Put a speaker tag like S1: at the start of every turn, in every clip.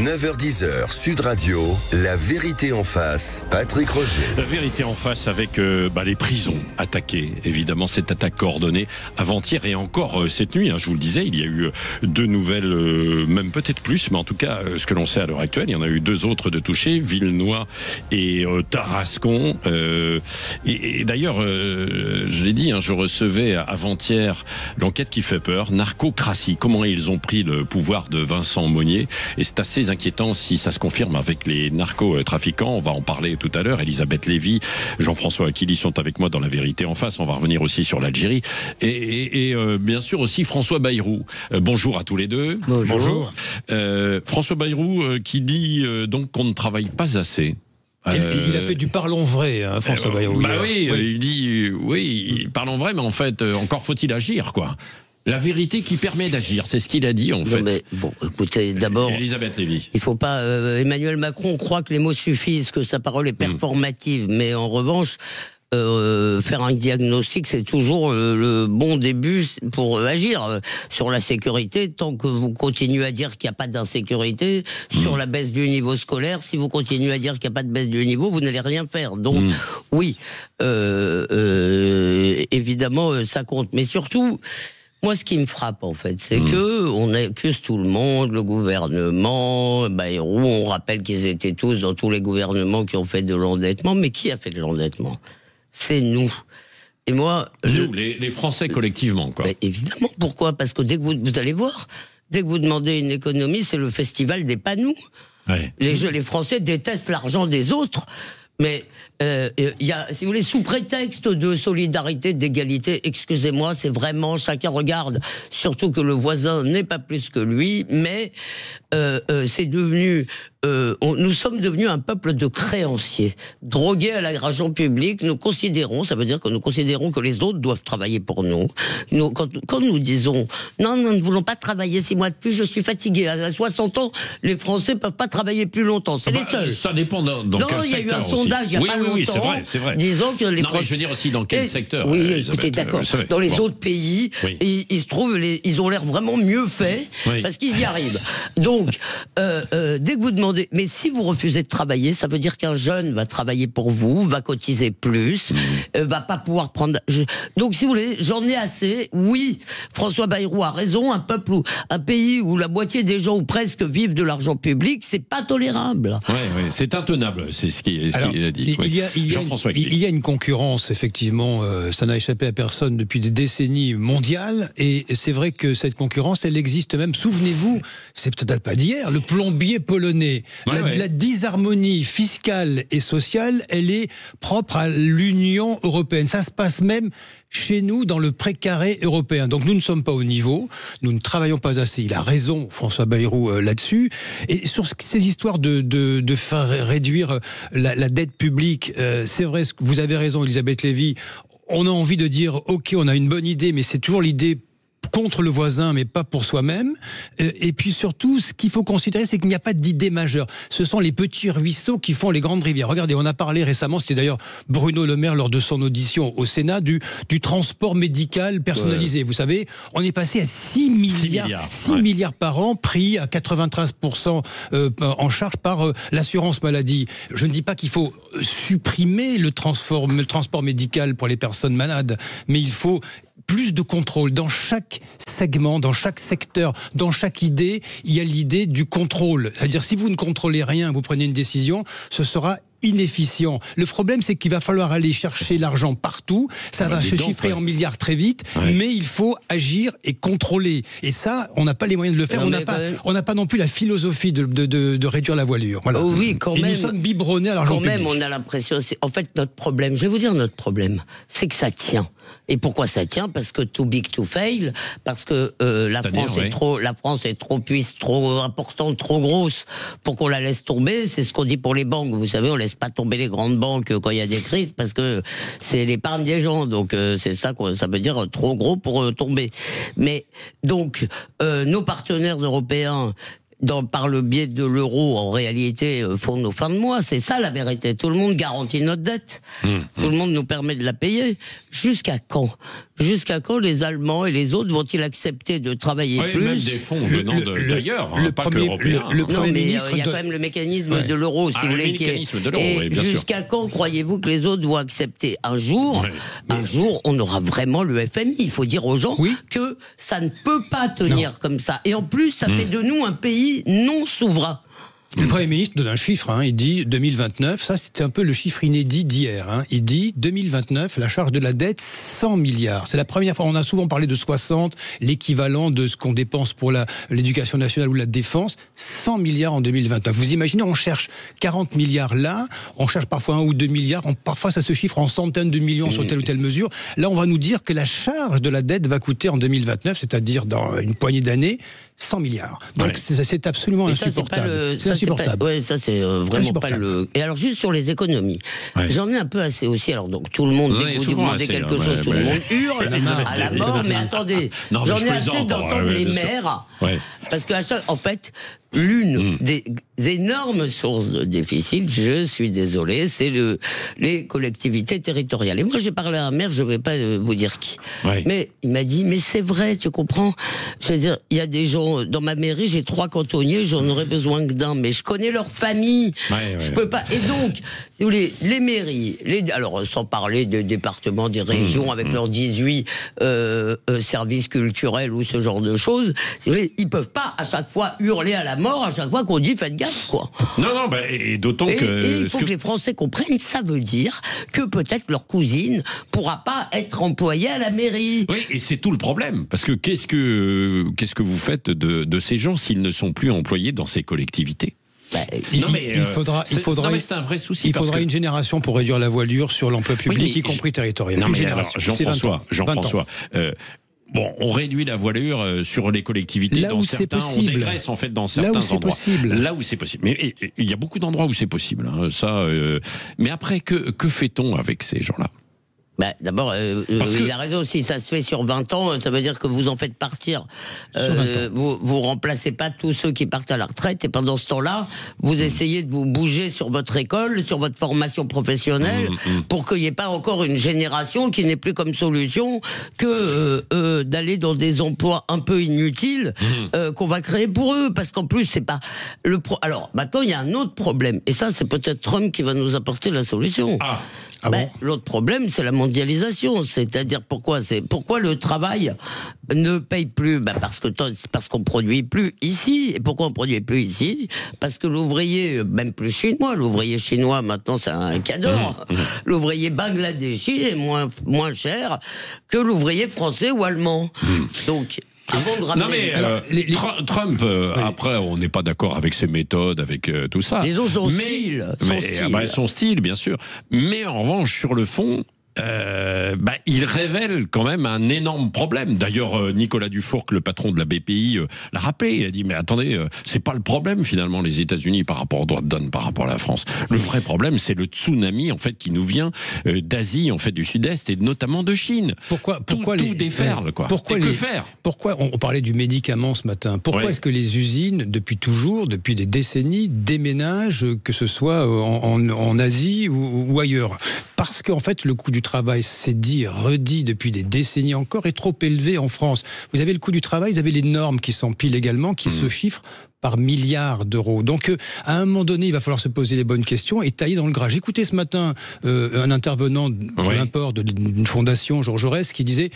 S1: 9h-10h, Sud Radio, la vérité en face, Patrick Roger.
S2: La vérité en face avec les prisons attaquées. Évidemment, cette attaque coordonnée avant-hier et encore cette nuit, je vous le disais, il y a eu 2 nouvelles, même peut-être plus, mais en tout cas, ce que l'on sait à l'heure actuelle, il y en a eu 2 autres de touchés, Villenoix et Tarascon. Et d'ailleurs, je l'ai dit, je recevais avant-hier l'enquête qui fait peur, Narcocratie, comment ils ont pris le pouvoir de Vincent Monnier, et c'est assez inquiétant si ça se confirme avec les narcotrafiquants. On va en parler tout à l'heure. Elisabeth Lévy, Jean-François Aquili sont avec moi dans La Vérité en face. On va revenir aussi sur l'Algérie et bien sûr aussi François Bayrou. Bonjour à tous les deux.
S3: Bonjour.
S2: François Bayrou qui dit donc qu'on ne travaille pas assez.
S3: Il a fait du parlons vrai, François Bayrou.
S2: Il dit parlons vrai, mais en fait encore faut-il agir, quoi. La vérité qui permet d'agir, c'est ce qu'il a dit en fait.
S4: Mais bon, écoutez, d'abord,
S2: Elisabeth Lévy.
S4: Il faut pas. Emmanuel Macron croit que les mots suffisent, que sa parole est performative, mais en revanche, faire un diagnostic, c'est toujours le bon début pour agir sur la sécurité. Tant que vous continuez à dire qu'il n'y a pas d'insécurité sur la baisse du niveau scolaire, si vous continuez à dire qu'il n'y a pas de baisse du niveau, vous n'allez rien faire. Donc oui, évidemment, ça compte, mais surtout. Moi, ce qui me frappe, en fait, c'est que on accuse tout le monde, le gouvernement, Bayrou, on rappelle qu'ils étaient tous dans tous les gouvernements qui ont fait de l'endettement. Mais qui a fait de l'endettement? C'est nous. Et moi...
S2: Nous, les Français collectivement, quoi.
S4: Évidemment. Pourquoi? Parce que dès que vous allez voir, dès que vous demandez une économie, c'est le festival des panous. Ouais. Les Français détestent l'argent des autres. Mais il y a, si vous voulez, sous prétexte de solidarité, d'égalité, excusez-moi, c'est vraiment, chacun regarde, surtout que le voisin n'est pas plus que lui, mais c'est devenu... nous sommes devenus un peuple de créanciers, drogués à l'argent public. Nous considérons, ça veut dire que nous considérons que les autres doivent travailler pour nous. Quand nous disons non, nous ne voulons pas travailler 6 mois de plus, je suis fatigué. À 60 ans, les Français ne peuvent pas travailler plus longtemps. C'est les seuls.
S2: Ça dépend dans quel secteur.
S4: Il y a eu un sondage il n'y a pas longtemps.
S2: C'est vrai.
S4: Disons que les Français.
S2: Mais je veux dire aussi dans quel secteur.
S4: Oui, écoutez, d'accord. Dans les autres pays, ils se trouvent, ils ont l'air vraiment mieux faits parce qu'ils y arrivent. Donc, dès que vous demandez. Mais si vous refusez de travailler, ça veut dire qu'un jeune va travailler pour vous, va cotiser plus, va pas pouvoir prendre... Donc, si vous voulez, j'en ai assez. Oui, François Bayrou a raison. Un pays où la moitié des gens, ou presque, vivent de l'argent public, c'est pas tolérable.
S2: Oui, c'est intenable, c'est ce qu'il a dit.
S3: Il y a une concurrence, effectivement, ça n'a échappé à personne depuis des décennies mondiales, et c'est vrai que cette concurrence, elle existe même, souvenez-vous, c'est peut-être pas d'hier, le plombier polonais. La disharmonie fiscale et sociale, elle est propre à l'Union européenne. Ça se passe même chez nous, dans le précaré européen. Donc nous ne sommes pas au niveau, nous ne travaillons pas assez. Il a raison, François Bayrou, là-dessus. Et sur ces histoires de faire réduire la dette publique, c'est vrai, vous avez raison, Elisabeth Lévy, on a envie de dire, ok, on a une bonne idée, mais c'est toujours l'idée contre le voisin, mais pas pour soi-même. Et puis surtout, ce qu'il faut considérer, c'est qu'il n'y a pas d'idée majeure. Ce sont les petits ruisseaux qui font les grandes rivières. Regardez, on a parlé récemment, c'était d'ailleurs Bruno Le Maire lors de son audition au Sénat, du transport médical personnalisé. Ouais. Vous savez, on est passé à 6 milliards par an, pris à 93% en charge par l'assurance maladie. Je ne dis pas qu'il faut supprimer le transport médical pour les personnes malades, mais il faut plus de contrôle. Dans chaque segment, dans chaque secteur, dans chaque idée, il y a l'idée du contrôle. C'est-à-dire, si vous ne contrôlez rien, vous prenez une décision, ce sera inefficient. Le problème, c'est qu'il va falloir aller chercher l'argent partout. Ça va se chiffrer en milliards très vite, mais il faut agir et contrôler. Et ça, on n'a pas les moyens de le faire. On n'a pas non plus la philosophie de réduire la voilure. Voilà.
S4: Oh oui, quand même.
S3: Nous sommes biberonnés à l'argent public.
S4: Quand même, on a l'impression... En fait, notre problème, je vais vous dire notre problème, c'est que ça tient. Et pourquoi ça tient? Parce que too big to fail, parce que la France est trop importante, trop grosse pour qu'on la laisse tomber. C'est ce qu'on dit pour les banques. Vous savez, on laisse pas tomber les grandes banques quand il y a des crises parce que c'est l'épargne des gens. Donc c'est ça ça veut dire trop gros pour tomber. Mais donc nos partenaires européens, par le biais de l'euro, en réalité, font nos fins de mois. C'est ça la vérité. Tout le monde garantit notre dette. Tout le monde nous permet de la payer. Jusqu'à quand? jusqu'à quand les Allemands et les autres vont-ils accepter de travailler plus?
S2: Même des fonds venant d'ailleurs, pas que européens.
S4: Non, mais il y a quand même le mécanisme de l'euro, si vous voulez.
S2: Le mécanisme de l'euro,
S4: et
S2: bien sûr.
S4: jusqu'à quand croyez-vous que les autres vont accepter? Un jour, on aura vraiment le FMI. Il faut dire aux gens que ça ne peut pas tenir comme ça. Et en plus, ça fait de nous un pays non souverain.
S3: Le Premier ministre donne un chiffre, il dit 2029, ça c'était un peu le chiffre inédit d'hier. Il dit 2029, la charge de la dette, 100 milliards. C'est la première fois, on a souvent parlé de 60, l'équivalent de ce qu'on dépense pour l'éducation nationale ou la défense, 100 milliards en 2029. Vous imaginez, on cherche 40 milliards là, on cherche parfois 1 ou 2 milliards, parfois ça se chiffre en centaines de millions sur telle ou telle mesure. Là, on va nous dire que la charge de la dette va coûter en 2029, c'est-à-dire dans une poignée d'années, 100 milliards. Donc c'est absolument insupportable. C'est insupportable.
S4: Oui, ça c'est vraiment pas le... Et alors juste sur les économies, j'en ai un peu assez aussi. Alors donc tout le monde, dès que vous demandez quelque chose, tout le monde hurle à la mort, mais attendez, j'en ai assez d'entendre les maires, parce qu'à chaque... En fait, l'une des énormes sources de déficit, je suis désolé, c'est les collectivités territoriales. Et moi, j'ai parlé à un maire, je ne vais pas vous dire qui. Mais il m'a dit, mais c'est vrai, tu comprends? Je veux dire, il y a des gens, dans ma mairie, j'ai 3 cantonniers, j'en aurais besoin que d'un, mais je connais leur famille. Je peux pas. Et donc, si vous voulez, les mairies, alors sans parler des départements, des régions, avec leurs 18 services culturels ou ce genre de choses, si vous voulez, ils peuvent pas à chaque fois hurler à la mort à chaque fois qu'on dit faites gaffe, quoi.
S2: Non, et d'autant que...
S4: Et il faut que les Français comprennent, ça veut dire que peut-être leur cousine pourra pas être employée à la mairie.
S2: Oui, et c'est tout le problème, parce que qu'est-ce que vous faites de ces gens s'ils ne sont plus employés dans ces collectivités?
S3: Il faudra
S2: c'est un vrai souci.
S3: Il faudra une génération pour réduire la voilure sur l'emploi public, y compris territorial.
S2: Une génération. Jean-François, bon, on réduit la voilure sur les collectivités
S3: là
S2: dans certains, on dégraisse en fait dans certains endroits. Là où c'est possible. Mais il y a beaucoup d'endroits où c'est possible. Mais après, que fait-on avec ces gens-là?
S4: D'abord, il a raison, si ça se fait sur 20 ans, ça veut dire que vous en faites partir. Vous remplacez pas tous ceux qui partent à la retraite, et pendant ce temps-là, vous essayez de vous bouger sur votre école, sur votre formation professionnelle, pour qu'il n'y ait pas encore une génération qui n'ait plus comme solution que d'aller dans des emplois un peu inutiles qu'on va créer pour eux. Parce qu'en plus, c'est pas... Alors, maintenant, il y a un autre problème, et ça, c'est peut-être Trump qui va nous apporter la solution. L'autre problème, c'est la mondialisation. C'est-à-dire pourquoi le travail ne paye plus? Parce qu'on produit plus ici. Et pourquoi on produit plus ici? Parce que l'ouvrier, même plus chinois, l'ouvrier chinois maintenant c'est un cadre. L'ouvrier bangladeshi est moins cher que l'ouvrier français ou allemand. Donc avant de ramener...
S2: Trump, après, on n'est pas d'accord avec ses méthodes, avec tout ça.
S4: Ils ont son style.
S2: Son style, bien sûr. Mais en revanche, sur le fond, il révèle quand même un énorme problème. D'ailleurs, Nicolas Dufourcq, le patron de la BPI, l'a rappelé. Il a dit, mais attendez, c'est pas le problème finalement, les États-Unis par rapport aux droits de douane, par rapport à la France. Le vrai problème, c'est le tsunami en fait qui nous vient d'Asie, en fait du Sud-Est et notamment de Chine.
S3: Pourquoi
S2: tout déferle, quoi.
S3: Pourquoi on parlait du médicament ce matin? Pourquoi est-ce que les usines, depuis toujours, depuis des décennies, déménagent, que ce soit en Asie ou ailleurs? Parce qu'en fait, le coût du travail, c'est dit, redit depuis des décennies encore, est trop élevé en France. Vous avez le coût du travail, vous avez les normes qui s'empilent également, qui se chiffrent par milliards d'euros. Donc, à un moment donné, il va falloir se poser les bonnes questions et tailler dans le gras. J'écoutais ce matin un intervenant d'une fondation, Georges Jaurès, qui disait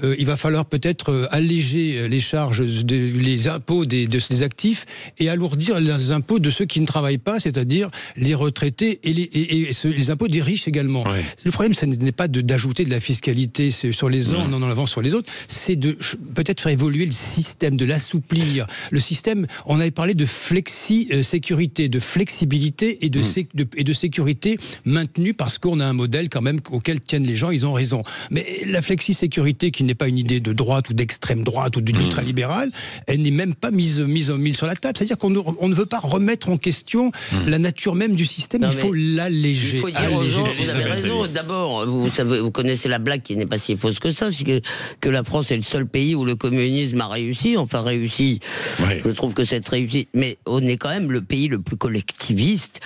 S3: il va falloir peut-être alléger les charges, les impôts des actifs et alourdir les impôts de ceux qui ne travaillent pas, c'est-à-dire les retraités et les impôts des riches également. Le problème, ce n'est pas d'ajouter de la fiscalité sur les uns en allant sur les autres, c'est de peut-être faire évoluer le système, de l'assouplir. Le système, on avait parlé de flexi-sécurité, de flexibilité et de sécurité maintenue parce qu'on a un modèle quand même auquel tiennent les gens, ils ont raison. Mais la flexi-sécurité, qui n'est pas une idée de droite ou d'extrême droite ou d'ultralibérale, elle n'est même pas mise sur la table. C'est-à-dire qu'on ne veut pas remettre en question la nature même du système, il faut l'alléger.
S4: Il faut dire aux gens, vous avez raison, d'abord, vous connaissez la blague qui n'est pas si fausse que ça, c'est que la France est le seul pays où le communisme a réussi, je trouve que cette réussite. Mais on est quand même le pays le plus collectiviste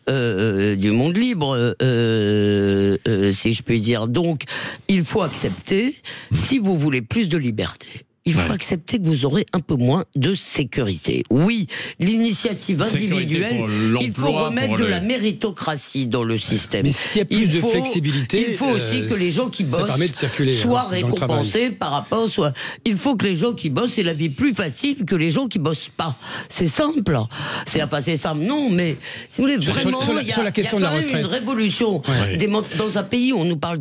S4: du monde libre, si je puis dire. Donc, il faut accepter, si vous voulez plus de liberté, il faut accepter que vous aurez un peu moins de sécurité. Oui, l'initiative individuelle, il faut remettre de la méritocratie dans le système.
S3: Mais s'il y a plus de flexibilité,
S4: il faut aussi que les gens qui bossent soient récompensés par rapport... Il faut que les gens qui bossent aient la vie plus facile que les gens qui bossent pas. C'est simple. C'est pas assez simple, non, mais si vous voulez, vraiment, il y a quand même une révolution. Dans un pays où on nous parle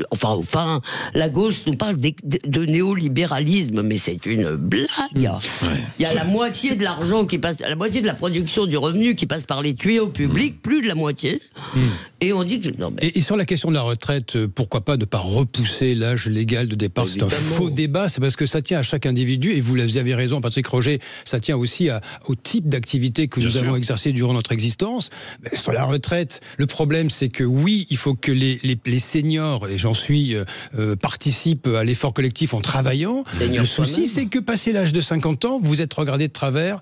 S4: enfin, la gauche nous parle de néolibéralisme. Mais c'est une blague. Il y a la moitié de l'argent qui passe, la moitié de la production du revenu qui passe par les tuyaux publics, plus de la moitié. Et on dit que non. Mais...
S3: Et sur la question de la retraite, pourquoi pas ne pas repousser l'âge légal de départ? C'est un faux débat. C'est parce que ça tient à chaque individu. Et vous avez raison, Patrick Roger. Ça tient aussi au type d'activité que nous avons exercé durant notre existence. Mais sur la retraite, le problème, c'est que oui, il faut que les seniors, et j'en suis, participent à l'effort collectif en travaillant. Le souci, c'est que passé l'âge de 50 ans, vous êtes regardé de travers.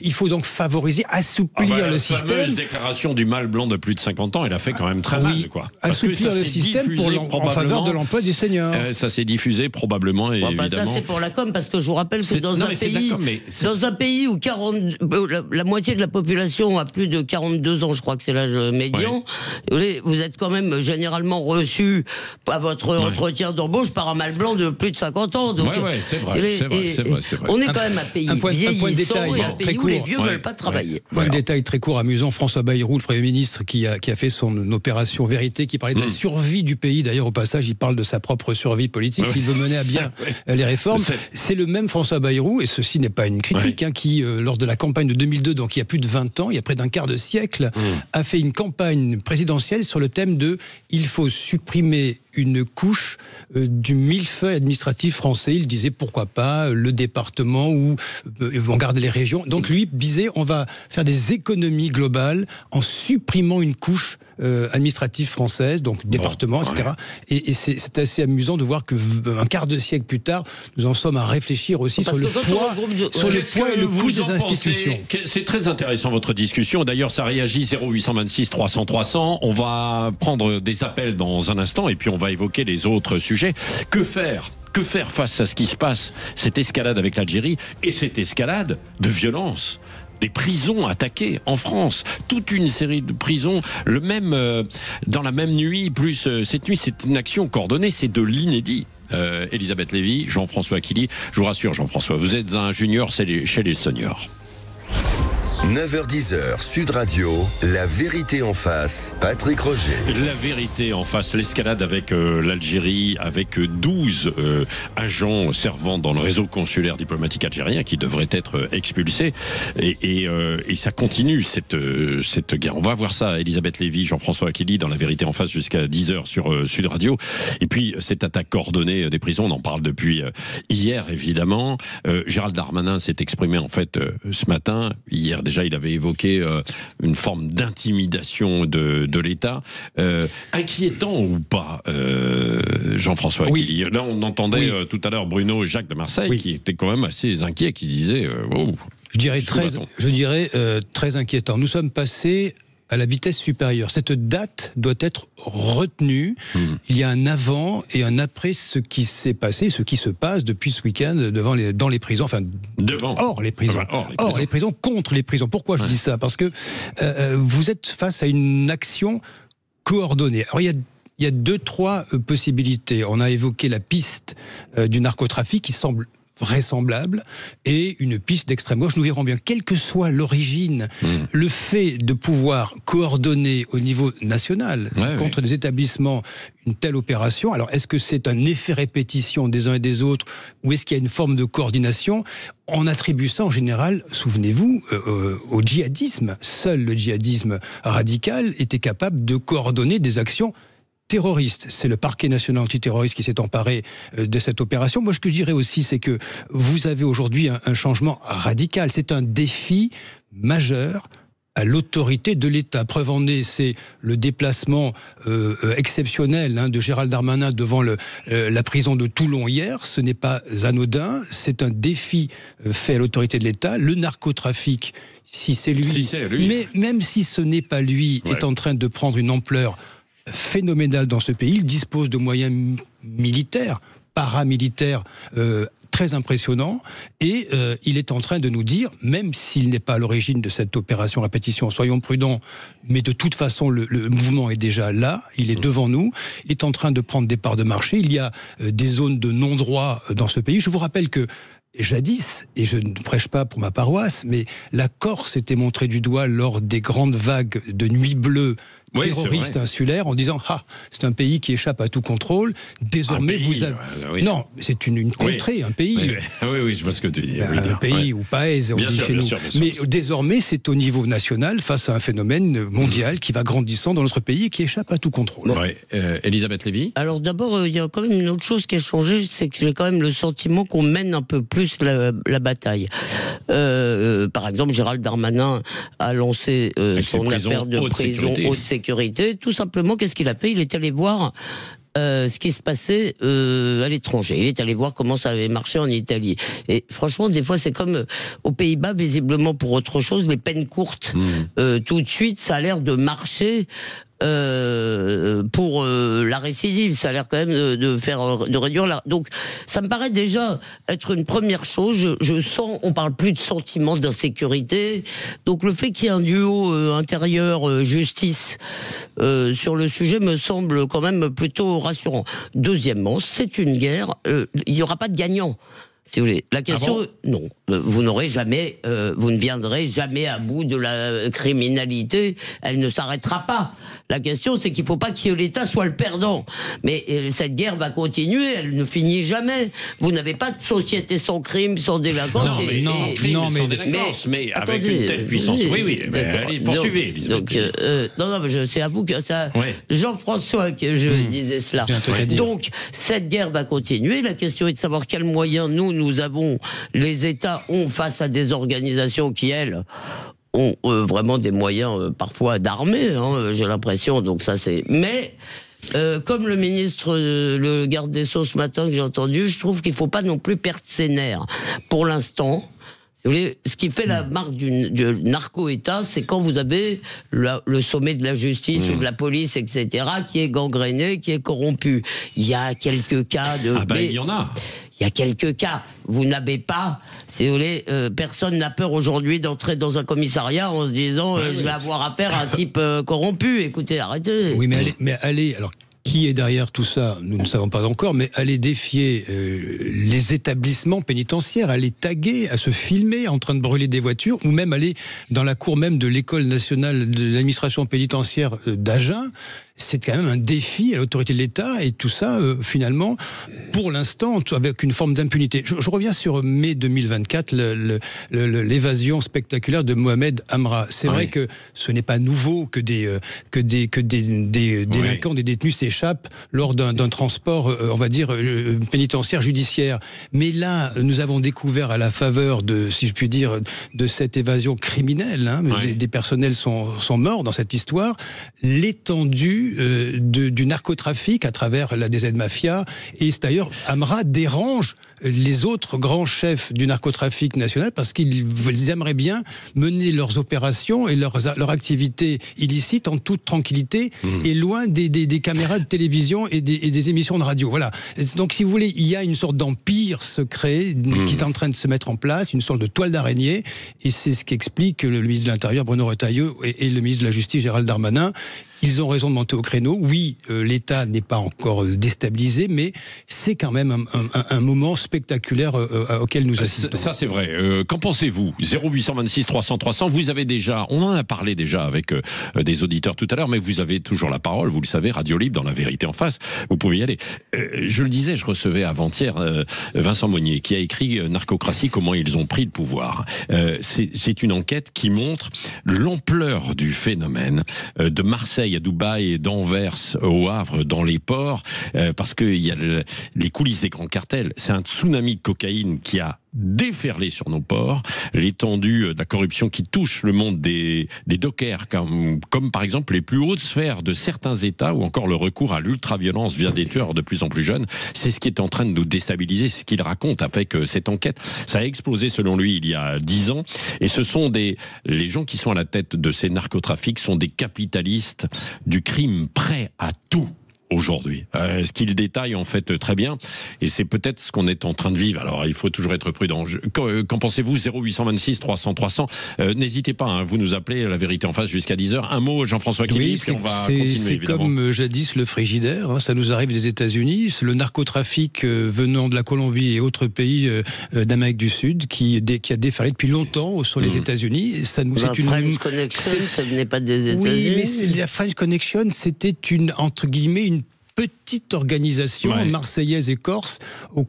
S3: Il faut donc favoriser, assouplir le système. La fameuse
S2: déclaration du mâle blanc de plus de 50 ans, elle a fait quand même très mal.
S3: Assouplir le système en faveur de l'emploi des seniors.
S2: Ça s'est diffusé probablement, évidemment.
S4: Ça, c'est pour la com, parce que je vous rappelle que dans un pays où la moitié de la population a plus de 42 ans, je crois que c'est l'âge médian, vous êtes quand même généralement reçu à votre entretien d'embauche par un mâle blanc de plus de 50 ans. Donc,
S2: c'est vrai.
S4: On est quand même un pays vieillissant et un pays où les vieux ne veulent pas travailler.
S3: Point de détail très court, amusant, François Bayrou, le Premier ministre, qui a fait son opération Vérité, qui parlait de la survie du pays. D'ailleurs, au passage, il parle de sa propre survie politique, s'il veut mener à bien les réformes. C'est le même François Bayrou, et ceci n'est pas une critique, qui, lors de la campagne de 2002, donc il y a plus de 20 ans, il y a près d'un quart de siècle, a fait une campagne présidentielle sur le thème de « il faut supprimer une couche du millefeuille administratif français ». Il disait pourquoi pas le département ou on garde les régions. Donc lui disait on va faire des économies globales en supprimant une couche administrative française, donc département, etc. Et c'est assez amusant de voir qu'un quart de siècle plus tard, nous en sommes à réfléchir aussi sur le poids et le coût des institutions.
S2: C'est très intéressant votre discussion. D'ailleurs, ça réagit 0826 300 300. On va prendre des appels dans un instant et puis on va évoquer les autres sujets. Que faire face à ce qui se passe, cette escalade avec l'Algérie et cette escalade de violence? Des prisons attaquées en France, toute une série de prisons, dans la même nuit, plus cette nuit, c'est une action coordonnée, c'est de l'inédit. Elisabeth Lévy, Jean-François Killy, je vous rassure Jean-François, vous êtes un junior chez les seniors.
S1: 9h-10h, Sud Radio, la vérité en face, Patrick Roger.
S2: La vérité en face, l'escalade avec l'Algérie, avec 12 agents servant dans le réseau consulaire diplomatique algérien qui devraient être expulsés. Et ça continue, cette guerre. On va voir ça, Elisabeth Lévy, Jean-François Killy, dans la vérité en face jusqu'à 10h sur Sud Radio. Et puis, cette attaque coordonnée des prisons, on en parle depuis hier, évidemment. Gérald Darmanin s'est exprimé, en fait, ce matin. Hier, déjà, il avait évoqué une forme d'intimidation de l'État. Inquiétant ou pas, Jean-François Killy? Là, on entendait tout à l'heure Bruno et Jacques de Marseille qui étaient quand même assez inquiets, qui disaient
S3: je dirais très inquiétant. Nous sommes passés à la vitesse supérieure. Cette date doit être retenue. Il y a un avant et un après ce qui s'est passé, ce qui se passe depuis ce week-end dans les prisons, hors les prisons. Hors les prisons, contre les prisons. Pourquoi je dis ça? Parce que vous êtes face à une action coordonnée. Alors il y a 2-3 possibilités. On a évoqué la piste du narcotrafic qui semble vraisemblable et une piste d'extrême gauche. Nous verrons bien, quelle que soit l'origine, le fait de pouvoir coordonner au niveau national contre des établissements une telle opération, alors est-ce que c'est un effet répétition des uns et des autres ou est-ce qu'il y a une forme de coordination? On attribue ça en général, souvenez-vous, au djihadisme. Seul le djihadisme radical était capable de coordonner des actions terroristes. C'est le parquet national antiterroriste qui s'est emparé de cette opération. Moi, ce que je dirais aussi, c'est que vous avez aujourd'hui un changement radical. C'est un défi majeur à l'autorité de l'État. Preuve en est, c'est le déplacement exceptionnel de Gérald Darmanin devant la prison de Toulon hier. Ce n'est pas anodin, c'est un défi fait à l'autorité de l'État. Le narcotrafic, si c'est lui, mais même si ce n'est pas lui, est en train de prendre une ampleur phénoménale dans ce pays. Il dispose de moyens militaires, paramilitaires, très impressionnant, et il est en train de nous dire, même s'il n'est pas à l'origine de cette opération répétition, soyons prudents, mais de toute façon le mouvement est déjà là, il est devant nous, il est en train de prendre des parts de marché, il y a des zones de non-droit dans ce pays. Je vous rappelle que jadis, et je ne prêche pas pour ma paroisse, mais la Corse était montrée du doigt lors des grandes vagues de nuit bleue terroristes insulaires, en disant c'est un pays qui échappe à tout contrôle. Désormais, vous avez... Non, c'est une contrée, un pays.
S2: Oui, je vois ce que tu dis.
S3: Un pays ou paese, on dit chez nous. Mais désormais, c'est au niveau national, face à un phénomène mondial qui va grandissant dans notre pays et qui échappe à tout contrôle.
S2: Elisabeth Lévy.
S4: Alors d'abord, il y a quand même une autre chose qui a changé, c'est que j'ai quand même le sentiment qu'on mène un peu plus la bataille. Par exemple, Gérald Darmanin a lancé son affaire de prison haute sécurité. Tout simplement, qu'est-ce qu'il a fait? Il est allé voir ce qui se passait à l'étranger. Il est allé voir comment ça avait marché en Italie. Et franchement, des fois, c'est comme aux Pays-Bas, visiblement pour autre chose, les peines courtes. Tout de suite, ça a l'air de marcher. Pour la récidive, ça a l'air quand même de réduire la... Donc, ça me paraît déjà être une première chose. Je sens, on parle plus de sentiment d'insécurité. Donc, le fait qu'il y ait un duo intérieur-justice sur le sujet me semble quand même plutôt rassurant. Deuxièmement, c'est une guerre. Il n'y aura pas de gagnant. Si vous voulez. La question, non, vous n'aurez jamais, vous ne viendrez jamais à bout de la criminalité. Elle ne s'arrêtera pas. La question, c'est qu'il ne faut pas que l'État soit le perdant. Mais cette guerre va continuer, elle ne finit jamais. Vous n'avez pas de société sans crime, sans délinquance.
S2: Mais avec une telle puissance. Allez, poursuivez.
S4: C'est à vous que ça. Jean-François que je disais cela. Donc, cette guerre va continuer. La question est de savoir quels moyens les États ont face à des organisations qui, elles, ont vraiment des moyens parfois d'armée, j'ai l'impression, donc ça c'est... Mais, comme le ministre, le garde des Sceaux ce matin que j'ai entendu, je trouve qu'il ne faut pas non plus perdre ses nerfs. Pour l'instant, ce qui fait la marque du narco-État, c'est quand vous avez le sommet de la justice ou de la police, etc., qui est gangréné, qui est corrompu. Il y a quelques cas de...
S2: il y en a.
S4: Il y a quelques cas. Vous n'avez pas, si vous voulez, personne n'a peur aujourd'hui d'entrer dans un commissariat en se disant je vais avoir affaire à un type corrompu. Écoutez, arrêtez.
S3: Oui, mais allez, alors qui est derrière tout ça? Nous ne savons pas encore, mais aller défier les établissements pénitentiaires, aller taguer, à se filmer en train de brûler des voitures, ou même aller dans la cour même de l'École nationale de l'administration pénitentiaire d'Agen, c'est quand même un défi à l'autorité de l'État, et tout ça, finalement, pour l'instant, avec une forme d'impunité. Je reviens sur mai 2024, l'évasion spectaculaire de Mohamed Amra. C'est vrai que ce n'est pas nouveau que des délinquants, des détenus s'échappent lors d'un transport, on va dire, pénitentiaire, judiciaire. Mais là, nous avons découvert à la faveur de, si je puis dire, de cette évasion criminelle, des personnels sont morts dans cette histoire, l'étendue du narcotrafic à travers la DZ Mafia. Et d'ailleurs, Amra dérange les autres grands chefs du narcotrafic national parce qu'ils aimeraient bien mener leurs opérations et leur activité illicite en toute tranquillité et loin des caméras de télévision et des émissions de radio. Voilà. Donc, si vous voulez, il y a une sorte d'empire secret qui est en train de se mettre en place, une sorte de toile d'araignée, et c'est ce qu'explique le ministre de l'Intérieur, Bruno Retailleau, et le ministre de la Justice, Gérald Darmanin. Ils ont raison de monter au créneau. Oui, l'État n'est pas encore déstabilisé, mais c'est quand même un moment spectaculaire auquel nous assistons.
S2: Ça, c'est vrai. Qu'en pensez-vous? 0826 300 300, vous avez déjà, on en a parlé déjà avec des auditeurs tout à l'heure, mais vous avez toujours la parole, vous le savez, Radio Libre, dans La Vérité en face, vous pouvez y aller. Je le disais, je recevais avant-hier Vincent Monnier, qui a écrit Narcocratie, comment ils ont pris le pouvoir. C'est une enquête qui montre l'ampleur du phénomène de Marseille à Dubaï et d'Anvers au Havre, dans les ports, parce qu'il y a les coulisses des grands cartels. C'est un tsunami de cocaïne qui a déferler sur nos ports, l'étendue de la corruption qui touche le monde des dockers, comme par exemple les plus hautes sphères de certains États, ou encore le recours à l'ultra-violence via des tueurs de plus en plus jeunes. C'est ce qui est en train de nous déstabiliser, c'est ce qu'il raconte avec cette enquête. Ça a explosé selon lui il y a 10 ans, et ce sont les gens qui sont à la tête de ces narcotrafics sont des capitalistes du crime prêts à tout. Aujourd'hui. Ce qu'il détaille en fait très bien, et c'est peut-être ce qu'on est en train de vivre. Alors il faut toujours être prudent. Qu'en pensez-vous? 0826 300 300. N'hésitez pas, hein, vous nous appelez La Vérité en Face jusqu'à 10h. Un mot, Jean-François Kelly, puis on va continuer évidemment. C'est comme
S3: jadis le frigidaire, hein, ça nous arrive des États-Unis, le narcotrafic venant de la Colombie et autres pays d'Amérique du Sud qui a déferlé depuis longtemps sur les États-Unis. Ça nous
S4: c'est une French Connection, ça venait pas des États-Unis.
S3: Oui, mais la French Connection, c'était entre guillemets une petite organisation marseillaise et corse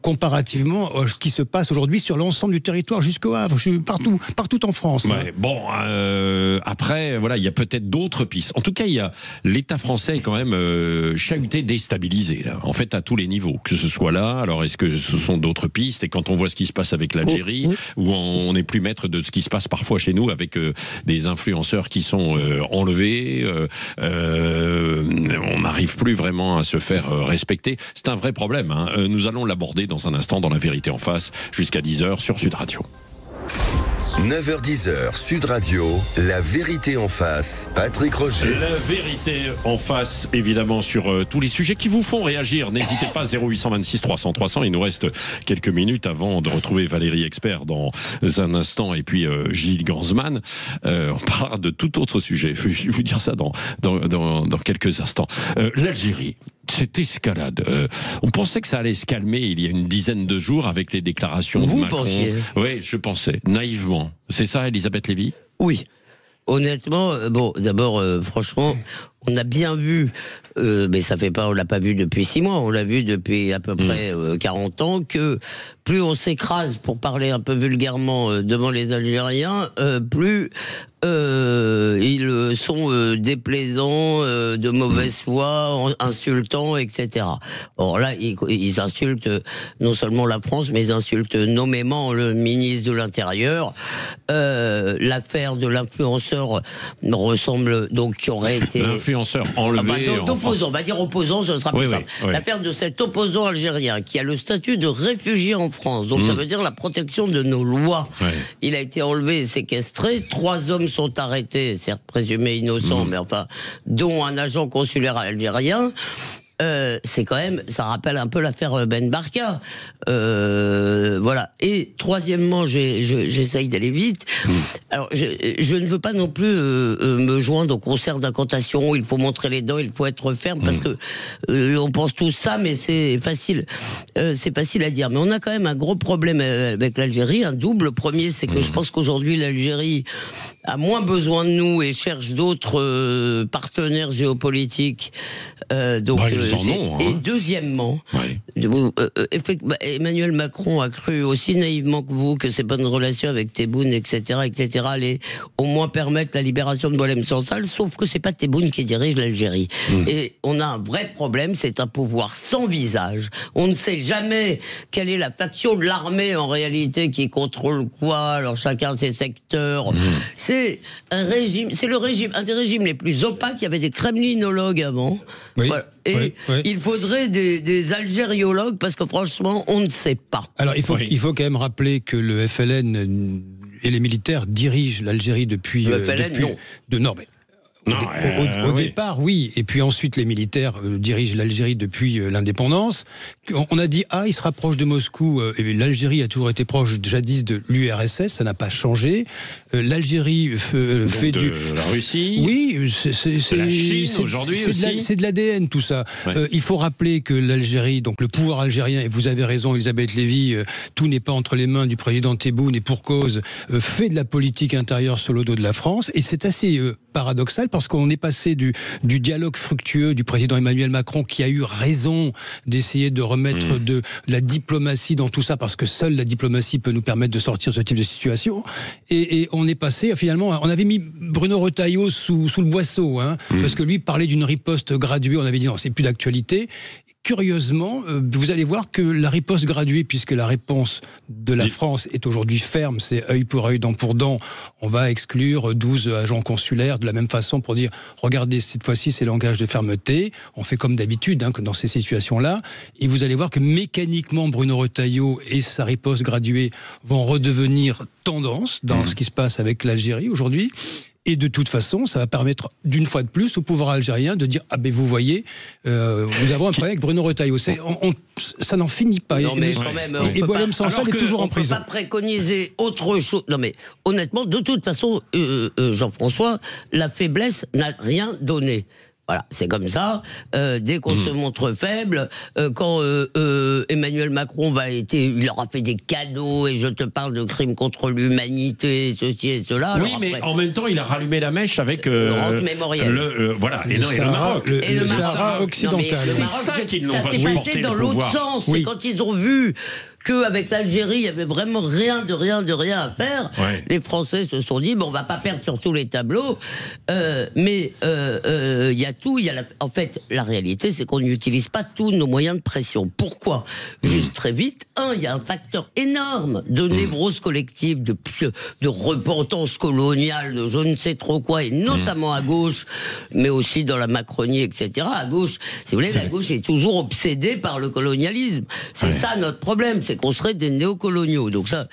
S3: comparativement à ce qui se passe aujourd'hui sur l'ensemble du territoire jusqu'au Havre, partout en France.
S2: Ouais, bon, après, voilà, il y a peut-être d'autres pistes. En tout cas, l'État français est quand même chahuté, déstabilisé, là, en fait, à tous les niveaux. Que ce soit là, alors est-ce que ce sont d'autres pistes? Et quand on voit ce qui se passe avec l'Algérie, où on n'est plus maître de ce qui se passe parfois chez nous avec des influenceurs qui sont enlevés, on n'arrive plus vraiment à se faire respecter. C'est un vrai problème, hein. Nous allons l'aborder dans un instant dans La Vérité en Face, jusqu'à 10h sur Sud Radio.
S1: 9h-10h, Sud Radio, La Vérité en Face, Patrick Roger.
S2: La Vérité en Face, évidemment, sur tous les sujets qui vous font réagir. N'hésitez pas, 0826 300 300. Il nous reste quelques minutes avant de retrouver Valérie Expert dans un instant, et puis Gilles Gansman. On parlera de tout autre sujet. Je vais vous dire ça dans quelques instants. L'Algérie. Cette escalade, on pensait que ça allait se calmer il y a une dizaine de jours avec les déclarations de Macron. Vous pensiez? Oui, je pensais, naïvement. C'est ça, Elisabeth Lévy?
S4: Oui. Honnêtement, bon, d'abord, franchement, on a bien vu, mais ça fait pas, on l'a pas vu depuis 6 mois, on l'a vu depuis à peu près 40 ans, que plus on s'écrase, pour parler un peu vulgairement, devant les Algériens, plus ils sont déplaisants, de mauvaise foi, insultants, etc. Or là, ils insultent non seulement la France, mais ils insultent nommément le ministre de l'Intérieur. L'affaire de l'influenceur ressemble donc qui aurait été
S2: l'influenceur enlevé.
S4: Enfin, d'opposant, on va dire opposant, ce sera plus simple. Oui. L'affaire de cet opposant algérien qui a le statut de réfugié en France, donc ça veut dire la protection de nos lois. Il a été enlevé et séquestré. 3 hommes sont arrêtés, certes présumés innocents, mais enfin, dont un agent consulaire algérien. C'est quand même, ça rappelle un peu l'affaire Ben Barka. Voilà. Et troisièmement, j'essaye d'aller vite. Alors, je ne veux pas non plus me joindre au concert d'incantation où il faut montrer les dents, il faut être ferme, parce que on pense tout ça, mais c'est facile. C'est facile à dire. Mais on a quand même un gros problème avec l'Algérie, un double. Le premier, c'est que je pense qu'aujourd'hui, l'Algérie a moins besoin de nous et cherche d'autres partenaires géopolitiques. Donc, et deuxièmement, Emmanuel Macron a cru aussi naïvement que vous que ces bonnes relations avec Tebboune, etc., allaient au moins permettre la libération de Boualem Sansal, sauf que c'est pas Tebboune qui dirige l'Algérie. Et on a un vrai problème, c'est un pouvoir sans visage. On ne sait jamais quelle est la faction de l'armée en réalité qui contrôle quoi. Alors chacun ses secteurs. C'est un régime, c'est un des régimes les plus opaques. Il y avait des kremlinologues avant. Voilà. Et il faudrait des algériologues, parce que franchement, on ne sait pas.
S3: Alors il faut quand même rappeler que le FLN et les militaires dirigent l'Algérie depuis...
S4: Le FLN, non.
S3: Au départ, oui. Et puis ensuite, les militaires dirigent l'Algérie depuis l'indépendance. On a dit, il se rapproche de Moscou. Et l'Algérie a toujours été proche, jadis, de l'URSS. Ça n'a pas changé. L'Algérie fait
S2: de la Russie.
S3: Oui,
S2: c'est la Chine aujourd'hui aussi.
S3: C'est de l'ADN, tout ça. Il faut rappeler que l'Algérie, donc le pouvoir algérien, et vous avez raison, Elisabeth Lévy, tout n'est pas entre les mains du président Tebboune, et pour cause, fait de la politique intérieure sur le dos de la France. Et c'est assez paradoxal, parce qu'on est passé du dialogue fructueux du président Emmanuel Macron, qui a eu raison d'essayer de remettre de la diplomatie dans tout ça, parce que seule la diplomatie peut nous permettre de sortir de ce type de situation. Et on est passé, finalement, on avait mis Bruno Retailleau sous le boisseau, parce que lui parlait d'une riposte graduée, on avait dit non, c'est plus d'actualité. curieusement, vous allez voir que la riposte graduée, puisque la réponse de la France est aujourd'hui ferme, c'est œil pour œil, dent pour dent, on va exclure 12 agents consulaires de la même façon pour dire, regardez, cette fois-ci, c'est langage de fermeté, on fait comme d'habitude dans ces situations-là, et vous allez voir que mécaniquement, Bruno Retailleau et sa riposte graduée vont redevenir tendance dans ce qui se passe avec l'Algérie aujourd'hui. Et de toute façon, ça va permettre d'une fois de plus au pouvoir algérien de dire « Ah ben vous voyez, nous avons un problème avec Bruno Retailleau ». Ça n'en finit pas.
S4: Non, mais quand même,
S3: et Boilem Sansal est toujours en prison.
S4: On ne peut pas préconiser autre chose. Non mais honnêtement, de toute façon, Jean-François, la faiblesse n'a rien donné. Voilà, c'est comme ça. Dès qu'on se montre faible, quand Emmanuel Macron il leur a fait des cadeaux, et je te parle de crimes contre l'humanité, ceci et cela.
S2: Oui, mais en même temps, il a rallumé la mèche avec
S4: le Roc mémoriel.
S2: Voilà, et le Maroc.
S3: Le Sahara occidental.
S2: C'est ça qu'ils n'ont pas
S4: supporté. Ça s'est passé dans l'autre sens.
S3: Oui.
S4: C'est quand ils ont vu qu'avec l'Algérie, il y avait vraiment rien à faire. Ouais. Les Français se sont dit, bon, on va pas perdre sur tous les tableaux, mais il y a tout. En fait, la réalité, c'est qu'on n'utilise pas tous nos moyens de pression. Pourquoi ? Juste très vite, il y a un facteur énorme de névrose collective, de repentance coloniale, de je ne sais trop quoi, et notamment à gauche, mais aussi dans la Macronie, etc. À gauche, si vous voulez, la gauche est toujours obsédée par le colonialisme. C'est ça notre problème, c'est qu'on serait des néocoloniaux. Donc ça,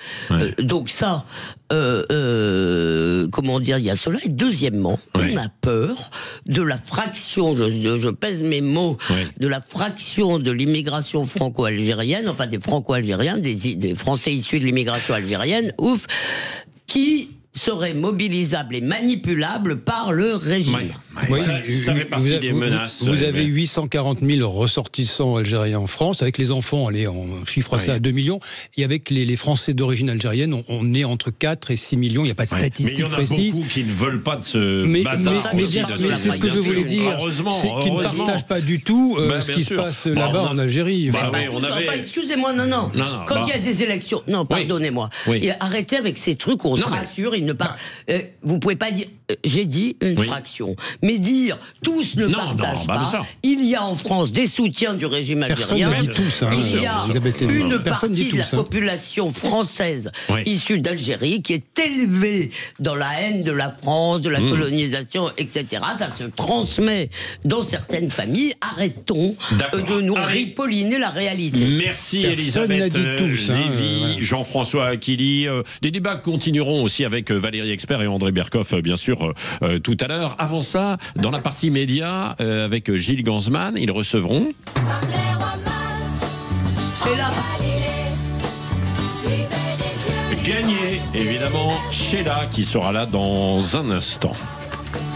S4: comment dire, il y a cela. Et deuxièmement, on a peur de la fraction, je pèse mes mots, de la fraction de l'immigration franco-algérienne, enfin des franco-algériens, des Français issus de l'immigration algérienne, qui serait mobilisable et manipulable par le régime.
S2: Oui, ça fait partie des menaces.
S3: Vous avez 840 000 ressortissants algériens en France. Avec les enfants, on chiffre ça à 2 millions. Et avec les Français d'origine algérienne, on est entre 4 et 6 millions. Il n'y a pas de statistiques précises.
S2: Mais il y en a beaucoup qui ne veulent pas de ce bazar.
S3: Mais c'est ce que je voulais dire. C'est qu'ils ne partagent pas du tout ce qui se passe là-bas en Algérie.
S4: Excusez-moi, non. Quand il y a des élections... Non, pardonnez-moi. Arrêtez avec ces trucs où on se rassure. Vous pouvez pas dire... J'ai dit une fraction. Mais dire tous ne partagent pas. Il y a en France des soutiens du régime algérien.
S3: Personne ne dit tous.
S4: Il y a une partie de la population française issue d'Algérie qui est élevée dans la haine de la France, de la colonisation, etc. Ça se transmet dans certaines familles. Arrêtons de nous ripolliner la réalité.
S2: Merci Elisabeth Lévy, Jean-François Aquili. Des débats continueront aussi avec Valérie Expert et André Berkoff, bien sûr, tout à l'heure. Avant ça, dans la partie média, avec Gilles Gansman, ils recevront...
S4: Sheila.
S2: Gagné, évidemment, Sheila, qui sera là dans un instant.